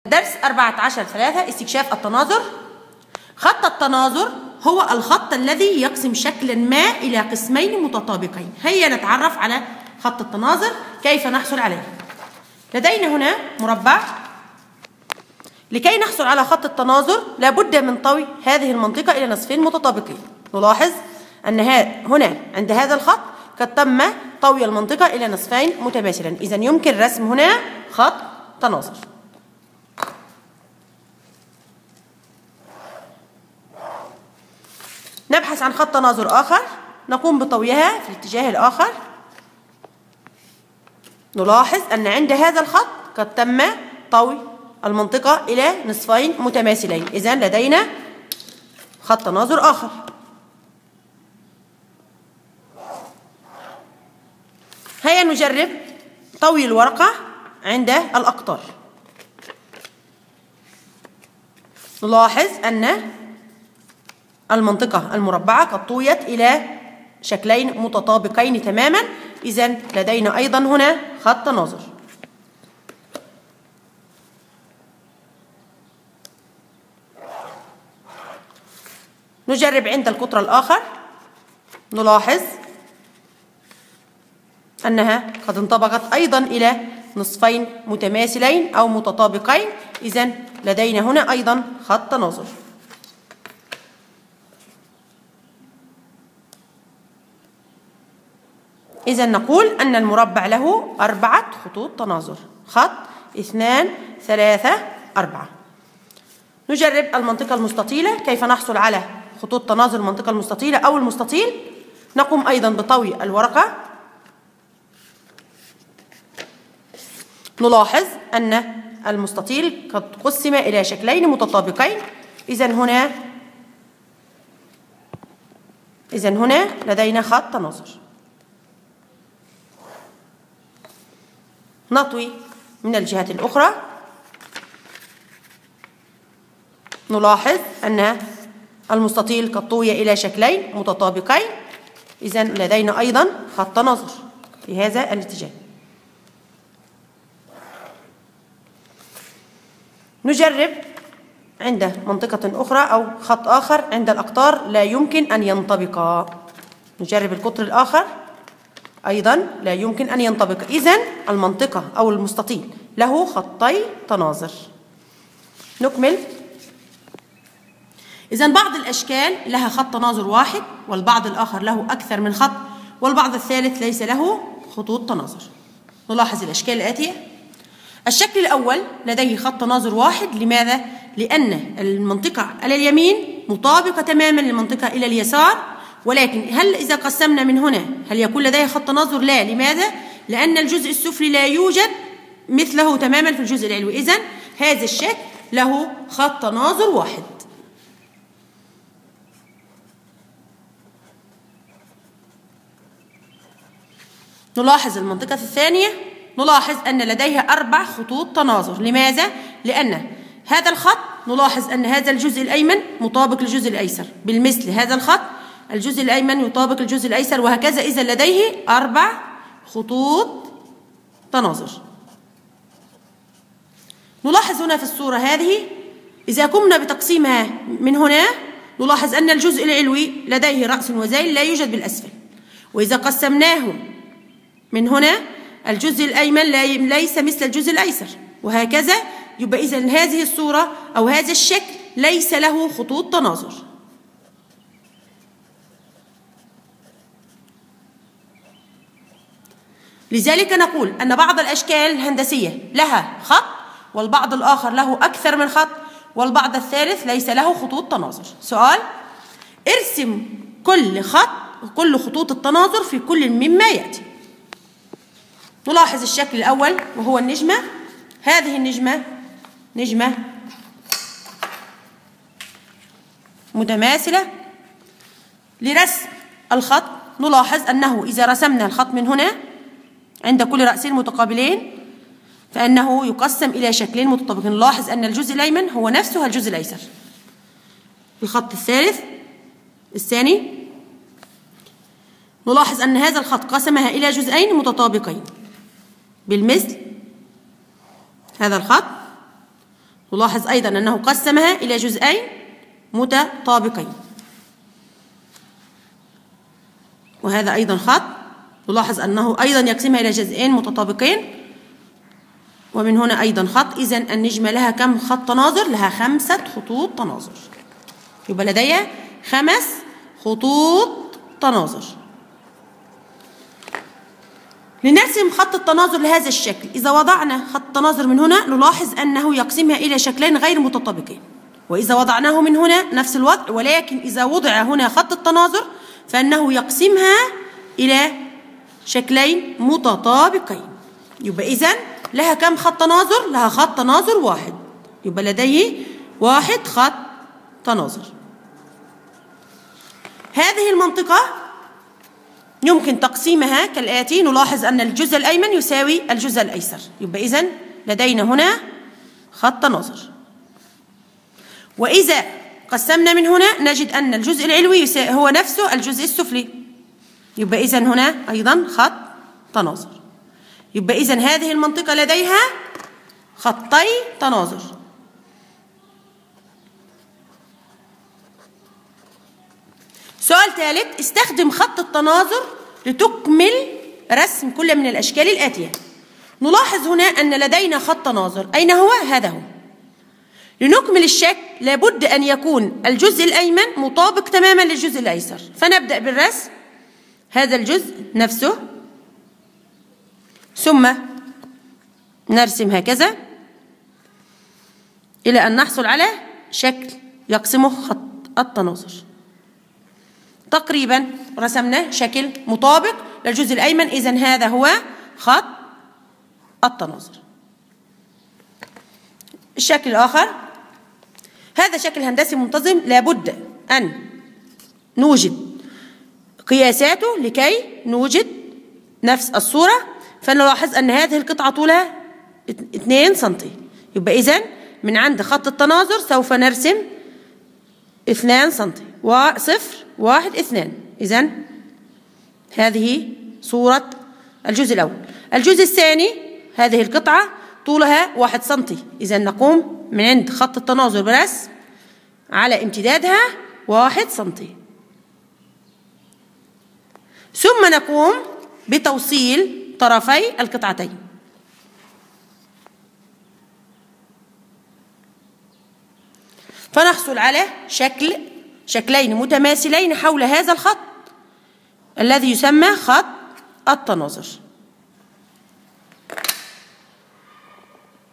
درس 14/3 استكشاف التناظر. خط التناظر هو الخط الذي يقسم شكلا ما إلى قسمين متطابقين. هيا نتعرف على خط التناظر، كيف نحصل عليه. لدينا هنا مربع. لكي نحصل على خط التناظر لابد من طوي هذه المنطقة إلى نصفين متطابقين. نلاحظ أن هنا عند هذا الخط قد تم طوي المنطقة إلى نصفين متماثلين، إذا يمكن رسم هنا خط تناظر. نبحث عن خط تناظر آخر، نقوم بطويها في الاتجاه الآخر. نلاحظ أن عند هذا الخط قد تم طوي المنطقة إلى نصفين متماثلين، إذا لدينا خط تناظر آخر. هيا نجرب طوي الورقة عند الأقطار. نلاحظ أن المنطقة المربعة قد طويت إلى شكلين متطابقين تماما، إذا لدينا أيضا هنا خط تناظر. نجرب عند القطر الآخر. نلاحظ أنها قد انطبقت أيضا إلى نصفين متماثلين أو متطابقين، إذا لدينا هنا أيضا خط تناظر. إذا نقول أن المربع له 4 خطوط تناظر، خط 2 3 4. نجرب المنطقة المستطيلة، كيف نحصل على خطوط تناظر المنطقة المستطيلة أو المستطيل. نقوم أيضا بطوي الورقة. نلاحظ أن المستطيل قد قسم إلى شكلين متطابقين، إذا هنا لدينا خط تناظر. نطوي من الجهة الأخرى. نلاحظ أن المستطيل قد طوي إلى شكلين متطابقين، إذا لدينا أيضا خط تناظر في هذا الاتجاه. نجرب عند منطقة أخرى أو خط آخر عند الأقطار لا يمكن أن ينطبقا. نجرب القطر الآخر، أيضا لا يمكن أن ينطبق، إذا المنطقة أو المستطيل له خطي تناظر. نكمل. إذا بعض الأشكال لها خط تناظر واحد، والبعض الآخر له أكثر من خط، والبعض الثالث ليس له خطوط تناظر. نلاحظ الأشكال الآتية. الشكل الأول لديه خط تناظر واحد. لماذا؟ لأن المنطقة على اليمين مطابقة تماما للمنطقة إلى اليسار، ولكن هل إذا قسمنا من هنا هل يكون لديه خط تناظر؟ لا. لماذا؟ لأن الجزء السفلي لا يوجد مثله تماما في الجزء العلوي، إذا هذا الشكل له خط تناظر واحد. نلاحظ المنطقة الثانية. نلاحظ أن لديها 4 خطوط تناظر. لماذا؟ لأن هذا الخط نلاحظ أن هذا الجزء الأيمن مطابق للجزء الأيسر، بالمثل هذا الخط الجزء الأيمن يطابق الجزء الأيسر، وهكذا، إذا لديه 4 خطوط تناظر. نلاحظ هنا في الصورة هذه إذا قمنا بتقسيمها من هنا نلاحظ أن الجزء العلوي لديه رأس وذيل لا يوجد بالأسفل، وإذا قسمناه من هنا الجزء الأيمن ليس مثل الجزء الأيسر، وهكذا. يبقى إذا هذه الصورة أو هذا الشكل ليس له خطوط تناظر. لذلك نقول أن بعض الأشكال الهندسية لها خط، والبعض الآخر له أكثر من خط، والبعض الثالث ليس له خطوط تناظر. سؤال: ارسم كل خطوط التناظر في كل مما يأتي. نلاحظ الشكل الأول وهو النجمة. هذه النجمة نجمة متماثلة. لرسم الخط نلاحظ أنه إذا رسمنا الخط من هنا عند كل رأسين متقابلين فإنه يقسم إلى شكلين متطابقين. نلاحظ أن الجزء الأيمن هو نفسه الجزء الأيسر. الخط الثاني نلاحظ أن هذا الخط قسمها إلى جزئين متطابقين، بالمثل هذا الخط نلاحظ أيضا أنه قسمها إلى جزئين متطابقين، وهذا أيضا خط، نلاحظ أنه أيضا يقسمها إلى جزئين متطابقين، ومن هنا أيضا خط. إذن النجمة لها كم خط تناظر؟ لها 5 خطوط تناظر، يبقى لديها 5 خطوط تناظر. لنرسم خط التناظر لهذا الشكل، إذا وضعنا خط التناظر من هنا نلاحظ أنه يقسمها إلى شكلين غير متطابقين، وإذا وضعناه من هنا نفس الوضع، ولكن إذا وضع هنا خط التناظر فإنه يقسمها إلى شكلين متطابقين. يبقى إذن لها كم خط تناظر؟ لها خط تناظر واحد، يبقى لديه 1 خط تناظر. هذه المنطقة يمكن تقسيمها كالآتي، نلاحظ أن الجزء الأيمن يساوي الجزء الأيسر، يبقى إذن لدينا هنا خط تناظر. وإذا قسمنا من هنا نجد أن الجزء العلوي هو نفسه الجزء السفلي، يبقى إذن هنا أيضا خط تناظر. يبقى إذن هذه المنطقة لديها خطي تناظر. سؤال ثالث، استخدم خط التناظر لتكمل رسم كل من الأشكال الآتية. نلاحظ هنا أن لدينا خط تناظر، أين هو؟ هذا هو. لنكمل الشكل لابد أن يكون الجزء الأيمن مطابق تماما للجزء الأيسر، فنبدأ بالرسم هذا الجزء نفسه، ثم نرسم هكذا إلى أن نحصل على شكل يقسمه خط التناظر. تقريبا رسمنا شكل مطابق للجزء الأيمن، إذن هذا هو خط التناظر. الشكل الآخر، هذا شكل هندسي منتظم لابد أن نوجد قياساته لكي نوجد نفس الصورة. فنلاحظ أن هذه القطعة طولها 2 سنتي، يبقى إذن من عند خط التناظر سوف نرسم 2 سنتي، 0 1 2. إذن هذه صورة الجزء الأول. الجزء الثاني، هذه القطعة طولها 1 سنتي، إذن نقوم من عند خط التناظر برسم على امتدادها 1 سنتي، ثم نقوم بتوصيل طرفي القطعتين. فنحصل على شكلين متماثلين حول هذا الخط الذي يسمى خط التناظر.